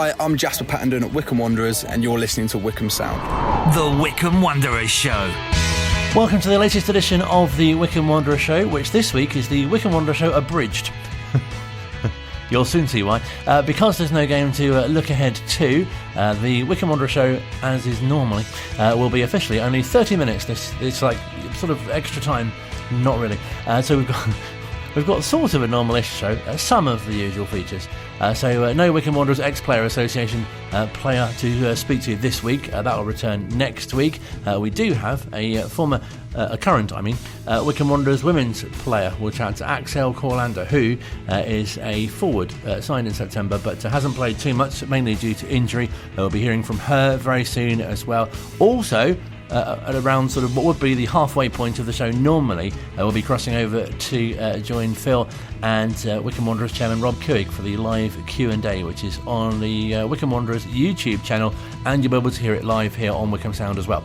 Hi, I'm Jasper Pattendon at Wycombe Wanderers, and you're listening to Wycombe Sound. The Wycombe Wanderers Show. Welcome to the latest edition of the Wycombe Wanderers Show, which this week is the Wycombe Wanderers Show abridged. You'll soon see why. Because there's no game to look ahead to, the Wycombe Wanderers Show, as is normally, will be officially only 30 minutes. It's like sort of extra time, not really. So we've got sort of a normal-ish show, some of the usual features. So no Wycombe Wanderers ex-player association player to speak to this week. That will return next week. We do have a current Wycombe Wanderers women's player. We'll chat to Axel Corlander, who is a forward signed in September, but hasn't played too much, mainly due to injury. We'll be hearing from her very soon as well. Also, at around sort of what would be the halfway point of the show normally, we'll be crossing over to join Phil and Wycombe Wanderers chairman Rob Couig for the live Q&A, which is on the Wycombe Wanderers YouTube channel, and you'll be able to hear it live here on Wycombe Sound as well.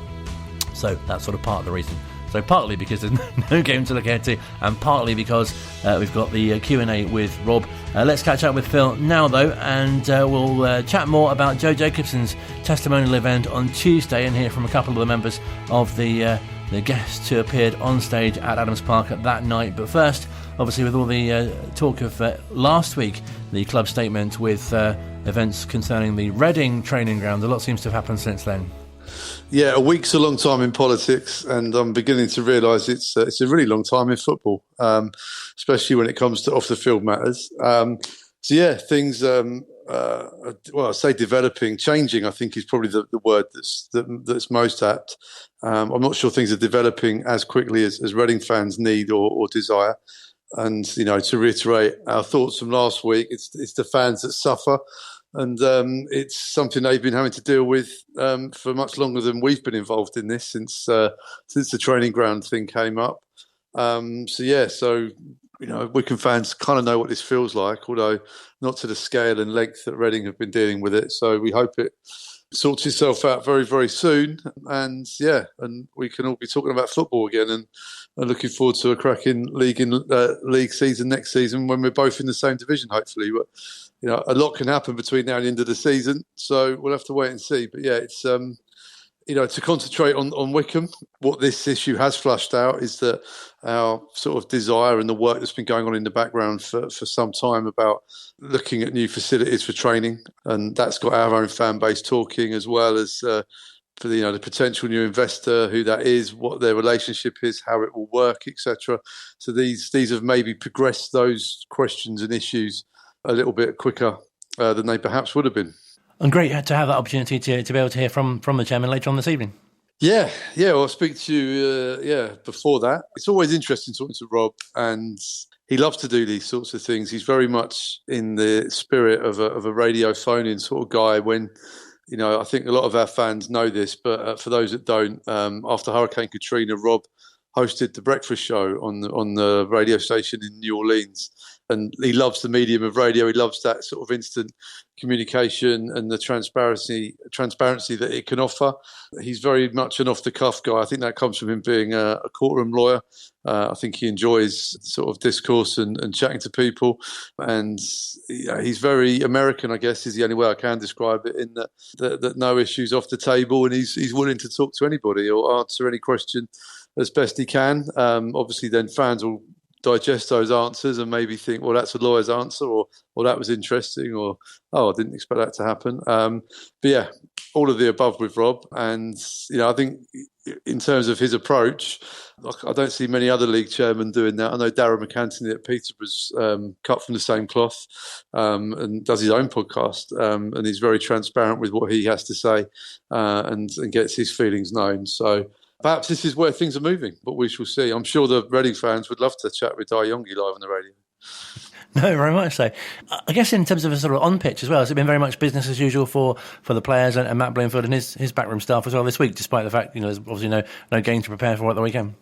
So that's sort of part of the reason. So partly because there's no game to look ahead to, and partly because we've got the Q&A with Rob. Let's catch up with Phil now, though, and we'll chat more about Joe Jacobson's testimonial event on Tuesday and hear from a couple of the members of the guests who appeared on stage at Adams Park at that night. But first, obviously, with all the talk of last week, the club statement with events concerning the Reading training ground, a lot seems to have happened since then. Yeah, a week's a long time in politics, and I'm beginning to realise it's a really long time in football, especially when it comes to off-the-field matters. So yeah, things, I say developing, changing, I think is probably the word that's most apt. I'm not sure things are developing as quickly as Reading fans need or desire. And, to reiterate our thoughts from last week, it's the fans that suffer. And it's something they've been having to deal with for much longer than we've been involved in this since the training ground thing came up. Wycombe fans kind of know what this feels like, although not to the scale and length that Reading have been dealing with it. So we hope it sorts itself out very, very soon. And we can all be talking about football again, and looking forward to a cracking league season next season when we're both in the same division, hopefully. But a lot can happen between now and the end of the season, so we'll have to wait and see. But yeah, it's to concentrate on Wycombe. What this issue has flushed out is that our sort of desire and the work that's been going on in the background for some time about looking at new facilities for training, and that's got our own fan base talking, as well as for the potential new investor, who that is, what their relationship is, how it will work, etc. So these have maybe progressed those questions and issues a little bit quicker than they perhaps would have been. And great to have that opportunity to be able to hear from the chairman later on this evening. Yeah. Well, I'll speak to you before that. It's always interesting talking to Rob, and he loves to do these sorts of things. He's very much in the spirit of a radio phone-in sort of guy. When I think a lot of our fans know this, but for those that don't, after Hurricane Katrina, Rob hosted the breakfast show on the radio station in New Orleans. And he loves the medium of radio. He loves that sort of instant communication and the transparency that it can offer. He's very much an off-the-cuff guy. I think that comes from him being a courtroom lawyer. I think he enjoys sort of discourse and chatting to people. And he's very American, I guess, is the only way I can describe it, in that no issues off the table, and he's willing to talk to anybody or answer any question as best he can. Obviously, then fans will digest those answers and maybe think, well, that's a lawyer's answer, or that was interesting, or I didn't expect that to happen. But yeah, all of the above with Rob. And I think in terms of his approach, I don't see many other league chairmen doing that. I know Darren McAntony at Peterborough's cut from the same cloth, and does his own podcast, and he's very transparent with what he has to say, and gets his feelings known. So perhaps this is where things are moving, but we shall see. I'm sure the Reading fans would love to chat with Dai Yonggi live on the radio. No, very much so. I guess in terms of a sort of on-pitch as well, has it been very much business as usual for the players and Matt Bloomfield and his backroom staff as well this week, despite the fact there's obviously no game to prepare for at the weekend?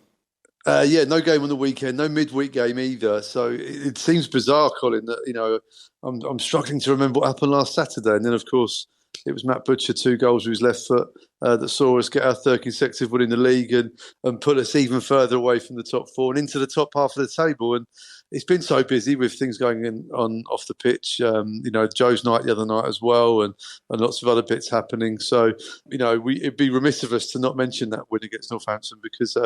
No game on the weekend, no midweek game either. So it seems bizarre, Colin, that I'm struggling to remember what happened last Saturday, and then of course it was Matt Butcher, 2 goals with his left foot, that saw us get our third consecutive win in the league and put us even further away from the top four and into the top half of the table. And it's been so busy with things going on off the pitch. Joe's night the other night as well, and lots of other bits happening. So, it'd be remiss of us to not mention that win against Northampton, because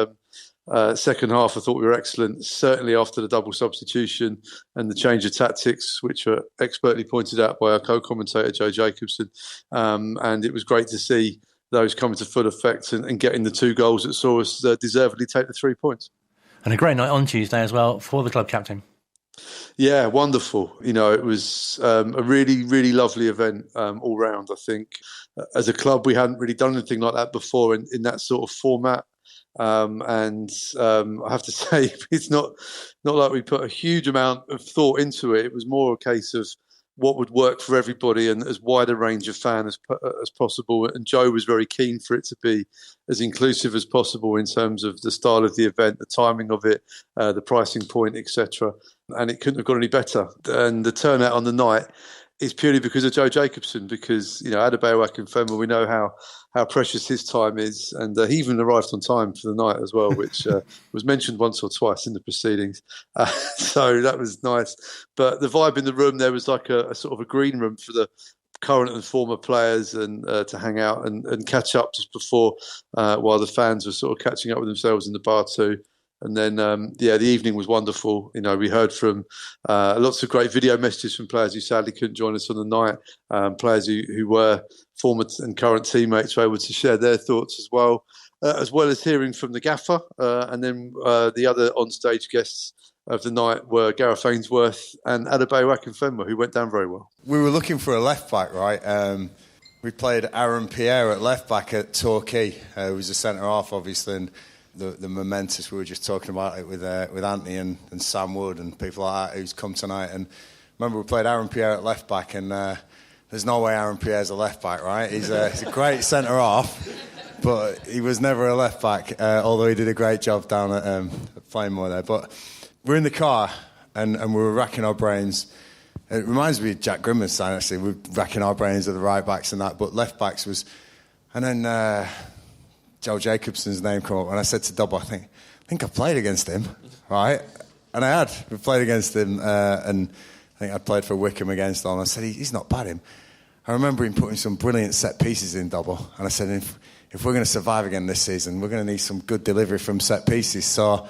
second half I thought we were excellent, certainly after the double substitution and the change of tactics, which were expertly pointed out by our co-commentator Joe Jacobson. And it was great to see those coming to full effect and getting the 2 goals that saw us deservedly take the 3 points. And a great night on Tuesday as well for the club captain. Yeah, wonderful. It was a really, really lovely event all round, I think. As a club, we hadn't really done anything like that before in that sort of format. I have to say, it's not like we put a huge amount of thought into it. It was more a case of what would work for everybody and as wide a range of fans as possible. And Joe was very keen for it to be as inclusive as possible in terms of the style of the event, the timing of it, the pricing point, etc. And it couldn't have got any better. And the turnout on the night is purely because of Joe Jacobson, because, Adebayo Akinfenwa, we know how precious his time is. And he even arrived on time for the night as well, which was mentioned once or twice in the proceedings. So that was nice. But the vibe in the room, there was like a sort of a green room for the current and former players and to hang out and catch up just before, while the fans were sort of catching up with themselves in the bar too. And then, the evening was wonderful. We heard from lots of great video messages from players who sadly couldn't join us on the night, players who were former and current teammates were able to share their thoughts as well as hearing from the gaffer. And then the other onstage guests of the night were Gareth Ainsworth and Adebayo Akinfenwa, who went down very well. We were looking for a left-back, right? We played Aaron Pierre at left-back at Torquay, who was a centre-half, obviously, and the momentous, we were just talking about it with Anthony and Sam Wood and people like that who's come tonight. And remember, we played Aaron Pierre at left back, and there's no way Aaron Pierre's a left back, right? He's a great centre half, but he was never a left back. Although he did a great job down at Plainmoor there. But we're in the car and we were racking our brains. It reminds me of Jack Grimmer's sign, actually. We're racking our brains of the right backs and that, but left backs was, and then. Joe Jacobson's name come up, and I said to Dobbo, I think I played against him, right? And I had. We played against him, and I think I played for Wycombe against him. I said, he's not bad, him. I remember him putting some brilliant set pieces in, Dobbo, and I said, if we're going to survive again this season, we're going to need some good delivery from set pieces. So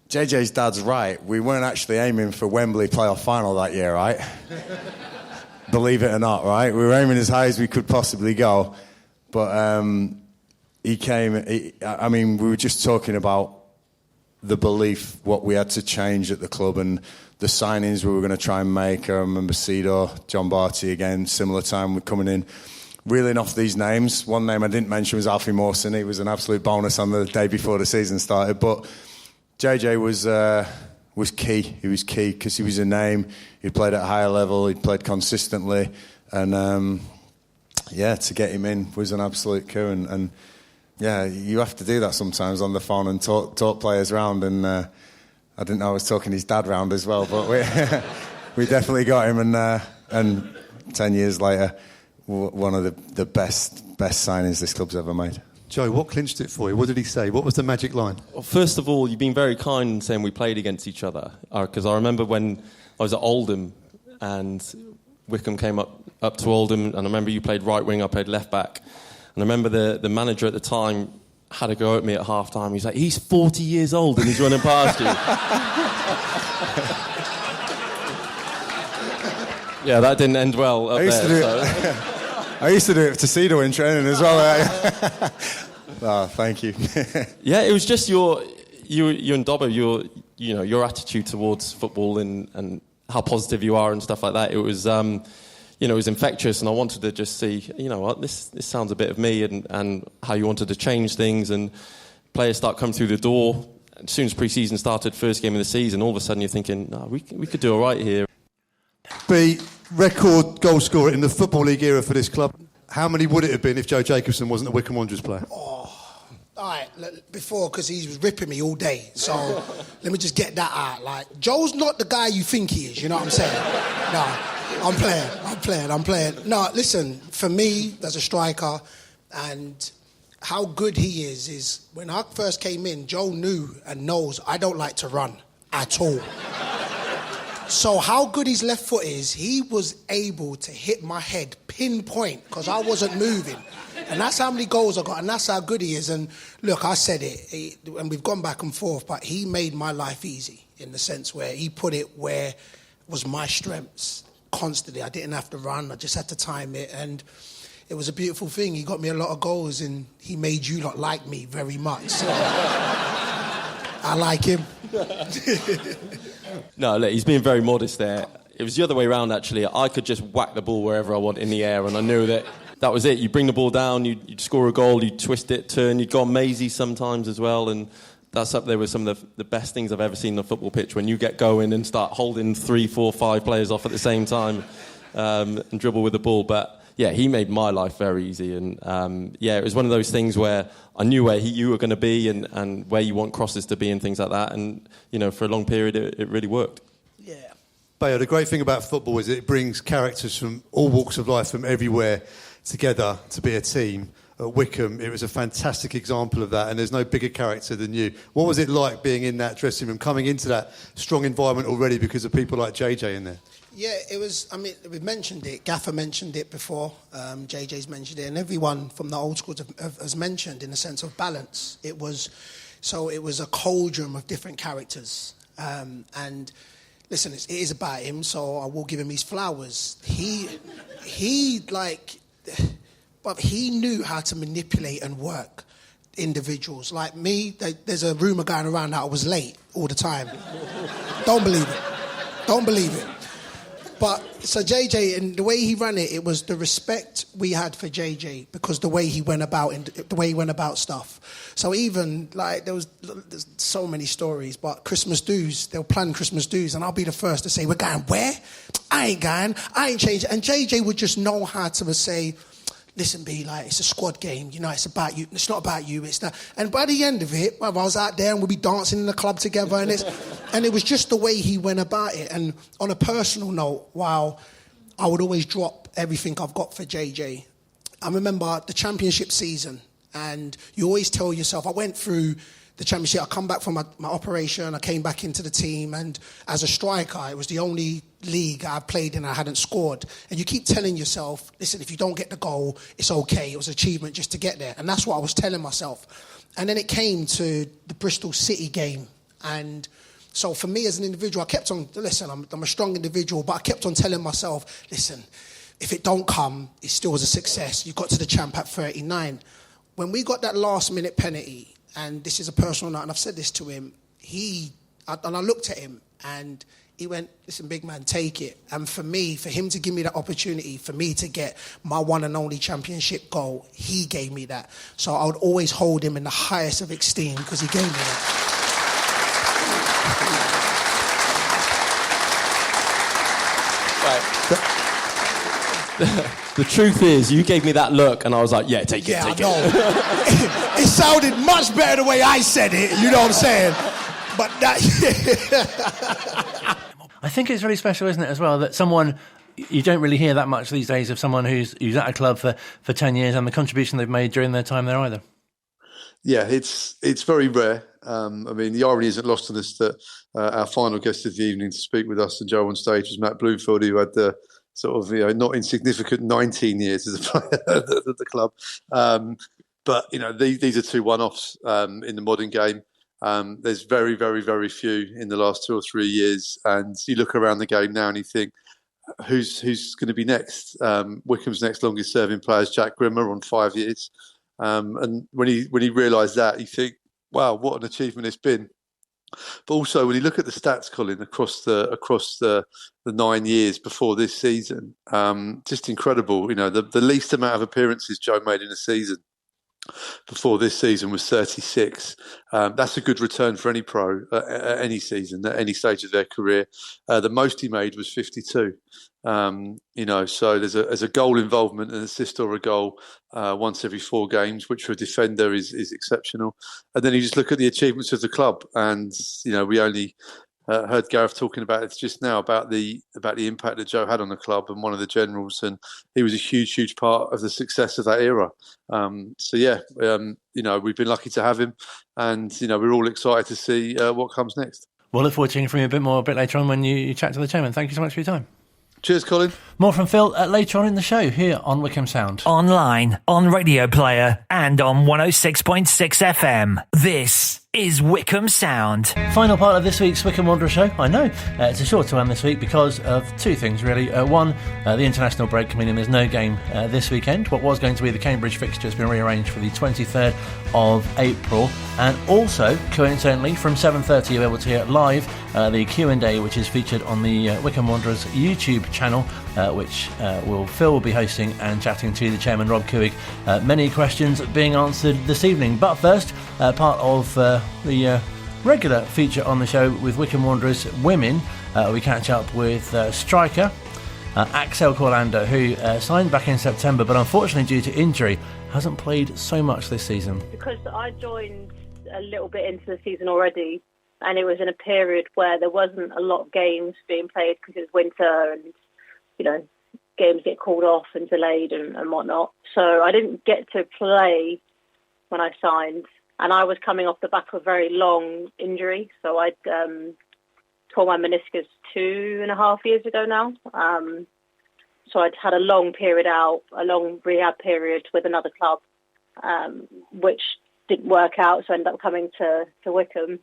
JJ's dad's right. We weren't actually aiming for Wembley playoff final that year, right? Believe it or not, right? We were aiming as high as we could possibly go, but... He came, we were just talking about the belief, what we had to change at the club and the signings we were going to try and make. I remember Cedo, John Barty again, similar time we're coming in, reeling off these names. One name I didn't mention was Alfie Mawson. He was an absolute bonus on the day before the season started. But JJ was key. He was key because he was a name. He played at a higher level. He played consistently. And, to get him in was an absolute coup. And yeah, you have to do that sometimes on the phone and talk players round. And I didn't know I was talking his dad round as well, but we definitely got him. And 10 years later, one of the best signings this club's ever made. Joe, what clinched it for you? What did he say? What was the magic line? Well, first of all, you've been very kind in saying we played against each other. Because I remember when I was at Oldham and Wycombe came up to Oldham, and I remember you played right wing, I played left back. And I remember the manager at the time had a go at me at half-time. He's like, he's 40 years old and he's running past you. Yeah, that didn't end well up I used to do it to Cedo in training as well. Oh, thank you. Yeah, it was just you and Dobbo, your attitude towards football and how positive you are and stuff like that. It was... it was infectious, and I wanted to just see, what, this sounds a bit of me, and how you wanted to change things, and players start coming through the door. As soon as pre-season started, first game of the season, all of a sudden you're thinking, no, we could do all right here. Be record goal scorer in the Football League era for this club. How many would it have been if Joe Jacobson wasn't a Wycombe Wanderers player? All right, before, because he was ripping me all day. So let me just get that out. Like, Joe's not the guy you think he is, you know what I'm saying? No, I'm playing. No, listen, for me, as a striker, And how good he is when I first came in, Joe knew and knows I don't like to run at all. So how good his left foot is, he was able to hit my head pinpoint because I wasn't moving. And that's how many goals I got, and that's how good he is. And look, I said it, and we've gone back and forth, but he made my life easy in the sense where he put it where was my strengths constantly. I didn't have to run, I just had to time it, and it was a beautiful thing. He got me a lot of goals, and he made you not like me very much. So I like him. No, look, he's being very modest there. It was the other way around, actually. I could just whack the ball wherever I want in the air, and I knew that was it. You bring the ball down, you'd score a goal, you'd twist it, turn, you'd go on mazy sometimes as well, and that's up there with some of the best things I've ever seen on a football pitch, when you get going and start holding 3, 4, 5 players off at the same time and dribble with the ball. But yeah, he made my life very easy, and it was one of those things where I knew where you were going to be and where you want crosses to be and things like that, and for a long period it really worked. Yeah. Bayo, the great thing about football is it brings characters from all walks of life, from everywhere, together to be a team. At Wycombe, it was a fantastic example of that, and there's no bigger character than you. What was it like being in that dressing room, coming into that strong environment already because of people like JJ in there? Yeah, it was, I mean, we've mentioned it. Gaffer mentioned it before. JJ's mentioned it. And everyone from the old school has mentioned in the sense of balance. It was a cauldron of different characters. And listen, it is about him, so I will give him his flowers. But he knew how to manipulate and work individuals. Like me, there's a rumour going around that I was late all the time. Don't believe it. But so JJ, and the way he ran it, it was the respect we had for JJ because the way he went about stuff. So even like there's so many stories, but Christmas dues, they'll plan Christmas dues, and I'll be the first to say, "We're going where? I ain't going. I ain't changing." And JJ would just know how to say, "Listen, B, like it's a squad game. It's about you. It's not about you. It's that." And by the end of it, I was out there and we'd be dancing in the club together, and it was just the way he went about it. And on a personal note, while I would always drop everything I've got for JJ, I remember the championship season, and you always tell yourself, I went through the championship, I come back from my operation, I came back into the team, and as a striker, it was the only league I played in I hadn't scored. And you keep telling yourself, listen, if you don't get the goal, it's okay. It was an achievement just to get there. And that's what I was telling myself. And then it came to the Bristol City game. And so for me as an individual, I kept on, listen, I'm a strong individual, but I kept on telling myself, listen, if it don't come, it still was a success. You got to the champ at 39. When we got that last minute penalty, and this is a personal note, and I've said this to him, I looked at him and he went, listen, big man, take it. And for him to give me that opportunity, for me to get my one and only championship goal, he gave me that. So I would always hold him in the highest of esteem because he gave me that. The truth is, you gave me that look, and I was like, yeah, take it. I know. It sounded much better the way I said it, you know what I'm saying? But that... I think it's really special, isn't it, as well, that someone... You don't really hear that much these days of someone who's at a club for 10 years and the contribution they've made during their time there either. Yeah, it's very rare. I mean, the irony isn't lost on us that our final guest of the evening to speak with us and Joe on stage was Matt Bloomfield, who had the sort of not insignificant 19 years as a player at the club. But these are two one-offs in the modern game. There's very, very, very few in the last 2 or 3 years, and you look around the game now and you think, who's going to be next? Wycombe's next longest serving player is Jack Grimmer on 5 years. And when he realised that, you think, wow, what an achievement it's been. But also when you look at the stats, Colin, across the 9 years before this season, just incredible. The least amount of appearances Joe made in a season before this season was 36. That's a good return for any pro at any season, at any stage of their career. The most he made was 52. So there's a goal involvement, an assist or a goal once every 4 games, which for a defender is exceptional. And then you just look at the achievements of the club, and we only heard Gareth talking about it just now about the impact that Joe had on the club and one of the generals, and he was a huge part of the success of that era. We've been lucky to have him, and we're all excited to see what comes next. We'll look forward to hearing from you a bit later on when you chat to the chairman. Thank you so much for your time. Cheers, Colin. More from Phil later on in the show here on Wycombe Sound. Online, on Radio Player, and on 106.6 FM. This is Wycombe Sound. Final part of this week's Wycombe Wanderer show. I know it's a shorter one this week because of two things really. One, the international break, meaning there's no game this weekend. What was going to be the Cambridge fixture has been rearranged for the 23rd of April, and also coincidentally from 7:30 you'll be able to hear live the Q&A, which is featured on the Wycombe Wanderers YouTube channel, which Phil will be hosting and chatting to the chairman Rob Couig. Many questions being answered this evening, but first part of the regular feature on the show with Wycombe Wanderers women, we catch up with striker Axel Corlander, who signed back in September, but unfortunately due to injury hasn't played so much this season. Because I joined a little bit into the season already, and it was in a period where there wasn't a lot of games being played because it was winter and, games get called off and delayed and whatnot. So I didn't get to play when I signed, and I was coming off the back of a very long injury. So I'd tore my meniscus 2.5 years ago now. So I'd had a long period out, a long rehab period with another club, which didn't work out. So I ended up coming to Wycombe.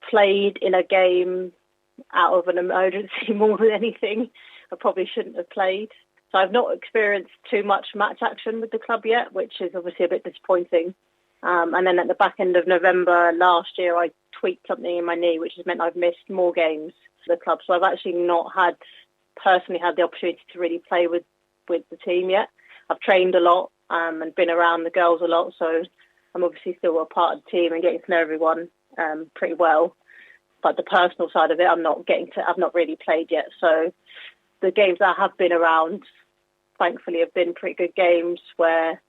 Played in a game out of an emergency more than anything. I probably shouldn't have played. So I've not experienced too much match action with the club yet, which is obviously a bit disappointing. And then at the back end of November last year, I tweaked something in my knee, which has meant I've missed more games for the club. So I've actually not personally had the opportunity to really play with the team yet. I've trained a lot and been around the girls a lot, so I'm obviously still a part of the team and getting to know everyone pretty well. But the personal side of it, I've not really played yet. So the games that I have been around, thankfully, have been pretty good games where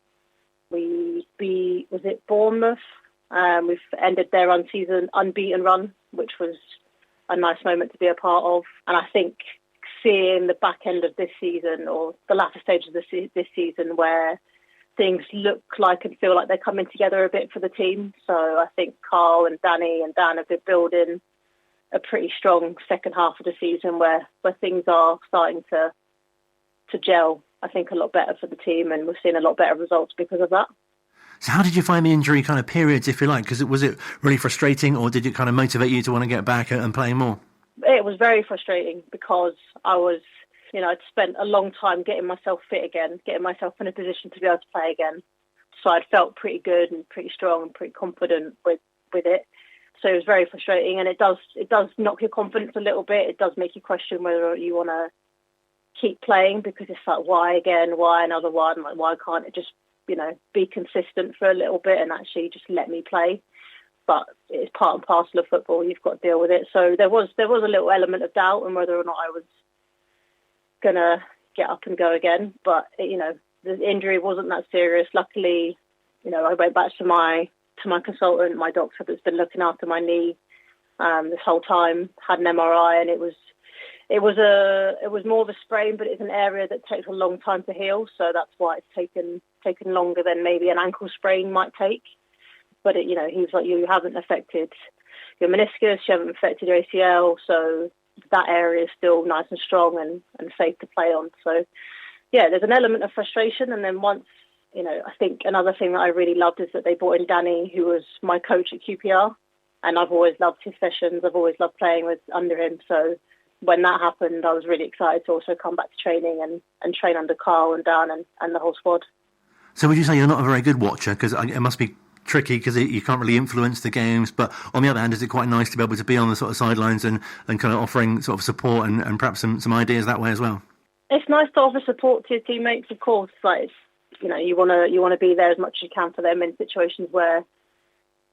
was it Bournemouth? We've ended their unbeaten run, which was a nice moment to be a part of. And I think seeing the back end of this season, or the latter stage of this season, where things look like and feel like they're coming together a bit for the team. So I think Carl and Danny and Dan have been building a pretty strong second half of the season where things are starting to gel, I think, a lot better for the team, and we're seeing a lot better results because of that. So how did you find the injury kind of periods, if you like? Because was it really frustrating, or did it kind of motivate you to want to get back and play more? It was very frustrating because I was, I'd spent a long time getting myself fit again, getting myself in a position to be able to play again. So I'd felt pretty good and pretty strong and pretty confident with it. So it was very frustrating, and it does knock your confidence a little bit. It does make you question whether you want to keep playing, because it's like, why again? Why another one? Like, why can't it just, be consistent for a little bit and actually just let me play? But it's part and parcel of football. You've got to deal with it. So there was a little element of doubt on whether or not I was going to get up and go again. But, the injury wasn't that serious. Luckily, I went back to my consultant, my doctor that's been looking after my knee this whole time, had an MRI, and it was more of a sprain, but it's an area that takes a long time to heal. So that's why it's taken longer than maybe an ankle sprain might take. But he was like, you haven't affected your meniscus, you haven't affected your ACL, so that area is still nice and strong and safe to play on. So yeah, there's an element of frustration. And then once, I think another thing that I really loved is that they brought in Danny, who was my coach at QPR, and I've always loved his sessions. I've always loved playing under him. So when that happened, I was really excited to also come back to training and train under Carl and Dan and the whole squad. So would you say you're not a very good watcher? Because it must be tricky because you can't really influence the games. But on the other hand, is it quite nice to be able to be on the sort of sidelines and kind of offering sort of support and perhaps some ideas that way as well? It's nice to offer support to your teammates, of course. Like, you want to be there as much as you can for them in situations where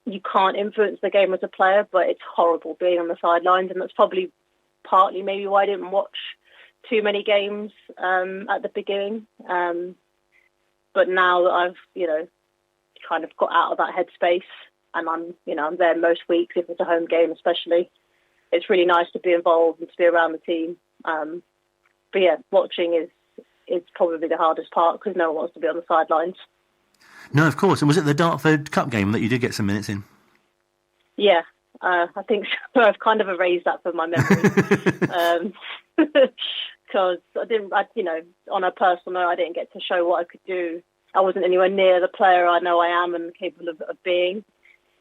you can't influence the game as a player, but it's horrible being on the sidelines, and that's probably partly maybe why I didn't watch too many games at the beginning. But now that I've, kind of got out of that headspace, and I'm there most weeks if it's a home game especially, it's really nice to be involved and to be around the team. But yeah, watching is probably the hardest part because no one wants to be on the sidelines. No, of course. And was it the Dartford Cup game that you did get some minutes in? Yeah, I think so. I've kind of erased that from my memory. Because on a personal note, I didn't get to show what I could do. I wasn't anywhere near the player I know I am and capable of being.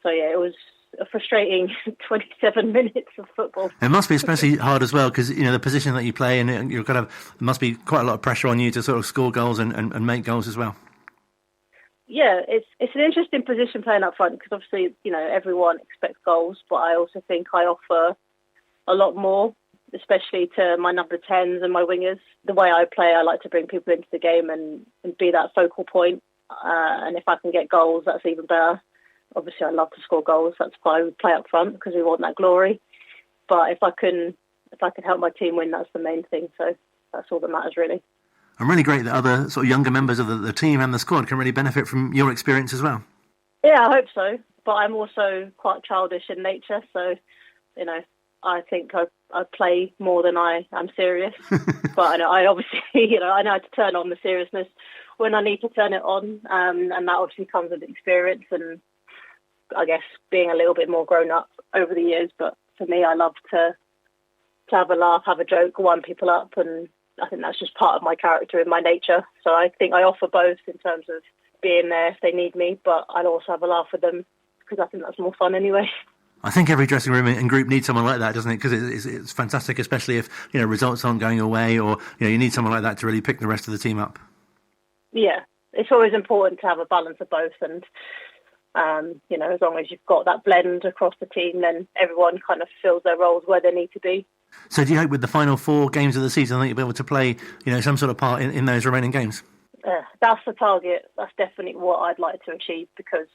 So yeah, it was a frustrating 27 minutes of football. It must be especially hard as well because the position that you play, and you're there must be quite a lot of pressure on you to sort of score goals and make goals as well. Yeah, it's an interesting position playing up front because obviously everyone expects goals, but I also think I offer a lot more, especially to my number 10s and my wingers. The way I play, I like to bring people into the game and be that focal point. And if I can get goals, that's even better. Obviously, I love to score goals. That's why we play up front because we want that glory. But if I can help my team win, that's the main thing. So that's all that matters, really. And really great that other sort of younger members of the team and the squad can really benefit from your experience as well. Yeah, I hope so. But I'm also quite childish in nature, so I think I play more than I am serious. But I obviously, I know how to turn on the seriousness when I need to turn it on, and that obviously comes with experience and I guess being a little bit more grown up over the years. But for me, I love to have a laugh, have a joke, wind people up, and I think that's just part of my character and my nature. So I think I offer both in terms of being there if they need me, but I'll also have a laugh with them because I think that's more fun anyway. I think every dressing room and group needs someone like that, doesn't it? Because it's fantastic, especially if results aren't going away, or you need someone like that to really pick the rest of the team up. Yeah, it's always important to have a balance of both, and as long as you've got that blend across the team, then everyone kind of fills their roles where they need to be. So do you hope with the final 4 games of the season that you'll be able to play, some sort of part in those remaining games? That's the target. That's definitely what I'd like to achieve because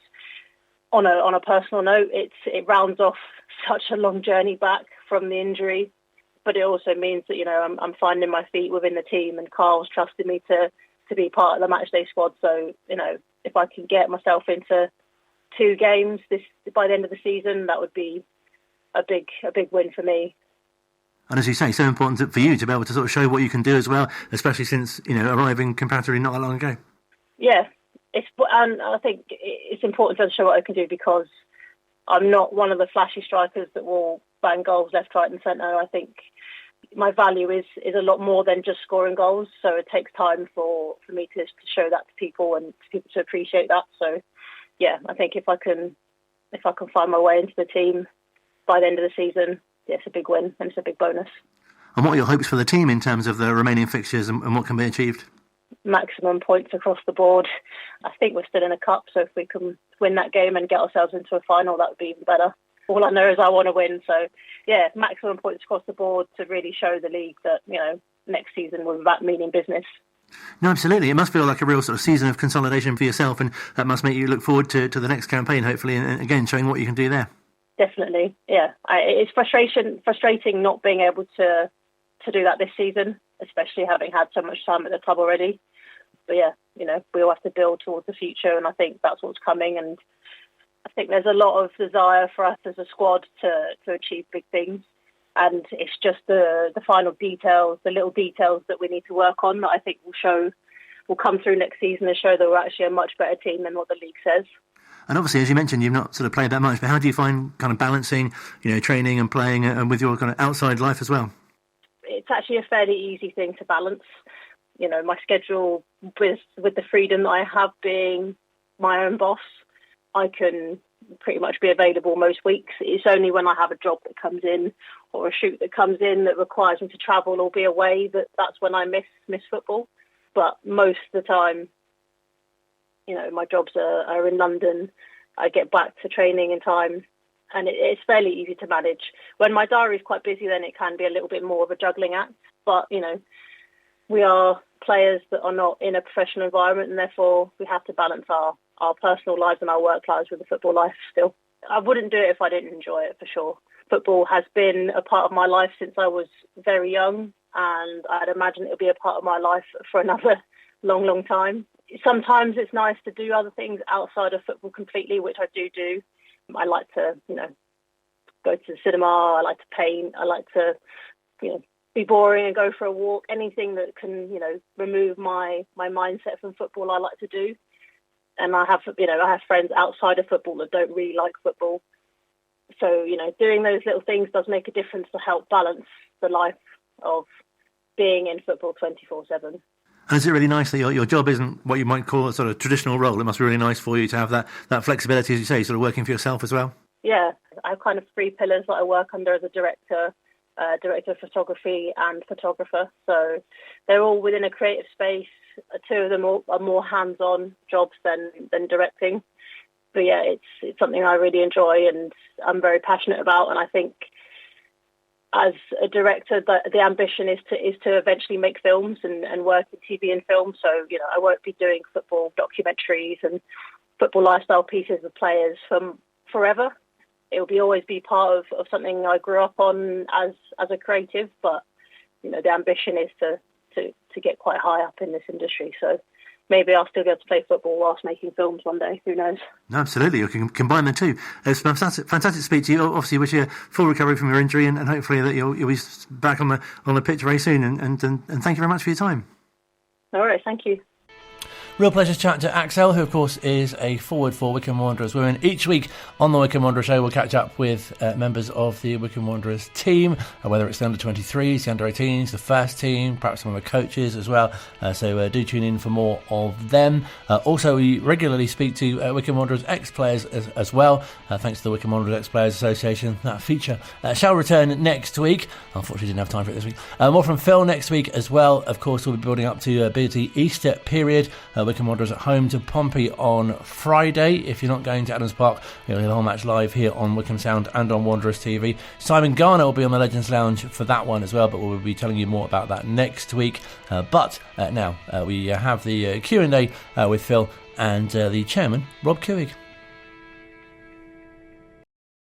on a personal note, it rounds off such a long journey back from the injury, but it also means that, I'm finding my feet within the team and Carl's trusted me to be part of the matchday squad. So, if I can get myself into 2 games by the end of the season, that would be a big win for me. And as you say, so important for you to be able to sort of show what you can do as well, especially since, arriving comparatively not that long ago. Yeah. And I think it's important to show what I can do because I'm not one of the flashy strikers that will bang goals left, right and centre. I think my value is a lot more than just scoring goals. So it takes time for me to show that to people and for people to appreciate that. So, yeah, I think if I can find my way into the team by the end of the season, yeah, it's a big win and it's a big bonus. And what are your hopes for the team in terms of the remaining fixtures and what can be achieved? Maximum points across the board. I think we're still in a cup, so if we can win that game and get ourselves into a final, that would be even better. All I know is I want to win, so yeah, maximum points across the board to really show the league that, next season we're back meaning business. No, absolutely. It must feel like a real sort of season of consolidation for yourself, and that must make you look forward to the next campaign, hopefully, and again, showing what you can do there. Definitely, yeah. It's frustrating not being able to do that this season, especially having had so much time at the club already. But yeah, we all have to build towards the future, and I think that's what's coming. And I think there's a lot of desire for us as a squad to achieve big things. And it's just the final details, the little details that we need to work on that I think will come through next season and show that we're actually a much better team than what the league says. And obviously, as you mentioned, you've not sort of played that much, but how do you find kind of balancing, training and playing and with your kind of outside life as well? It's actually a fairly easy thing to balance. My schedule with the freedom that I have being my own boss, I can pretty much be available most weeks. It's only when I have a job that comes in or a shoot that comes in that requires me to travel or be away that's when I miss football. But most of the time, my jobs are in London. I get back to training in time, and it's fairly easy to manage. When my diary is quite busy, then it can be a little bit more of a juggling act. But, we are players that are not in a professional environment, and therefore we have to balance our personal lives and our work lives with the football life still. I wouldn't do it if I didn't enjoy it, for sure. Football has been a part of my life since I was very young, and I'd imagine it'll be a part of my life for another long, long time. Sometimes it's nice to do other things outside of football completely, which I do. I like to, go to the cinema. I like to paint. I like to, be boring and go for a walk. Anything that can, remove my mindset from football, I like to do. And I have friends outside of football that don't really like football. So, doing those little things does make a difference to help balance the life of being in football 24/7. And is it really nice that your job isn't what you might call a sort of traditional role? It must be really nice for you to have that flexibility, as you say, sort of working for yourself as well. Yeah, I have kind of 3 pillars that I work under as a director of photography and photographer. So they're all within a creative space. 2 of them are more hands-on jobs than directing. But yeah, it's something I really enjoy and I'm very passionate about. And I think as a director, the ambition is to eventually make films and work in TV and film. So, I won't be doing football documentaries and football lifestyle pieces with players forever. It will always be part of something I grew up on as a creative. But, the ambition is to get quite high up in this industry. So maybe I'll still be able to play football whilst making films one day. Who knows? No, absolutely. You can combine the two. It's fantastic to speak to you. Obviously, wish you a full recovery from your injury and hopefully that you'll be back on the pitch very soon. And thank you very much for your time. All right, thank you. Real pleasure to chat to Axel, who of course is a forward for Wycombe Wanderers Women. Each week on the Wycombe Wanderers Show, we'll catch up with members of the Wycombe Wanderers team, whether it's the under-23s, the under-18s, the first team, perhaps some of the coaches as well. So do tune in for more of them. Also, we regularly speak to Wycombe Wanderers ex-players as well, thanks to the Wycombe Wanderers Ex-Players Association. That feature shall return next week. Unfortunately, didn't have time for it this week. More from Phil next week as well. Of course, we'll be building up to a busy Easter period. Wycombe Wanderers at home to Pompey on Friday. If you're not going to Adams Park, you'll hear the whole match live here on Wycombe Sound and on Wanderers TV. Simon Garner will be on the Legends Lounge for that one as well, but we'll be telling you more about that next week. But now we have the Q&A with Phil and the chairman, Rob Couig.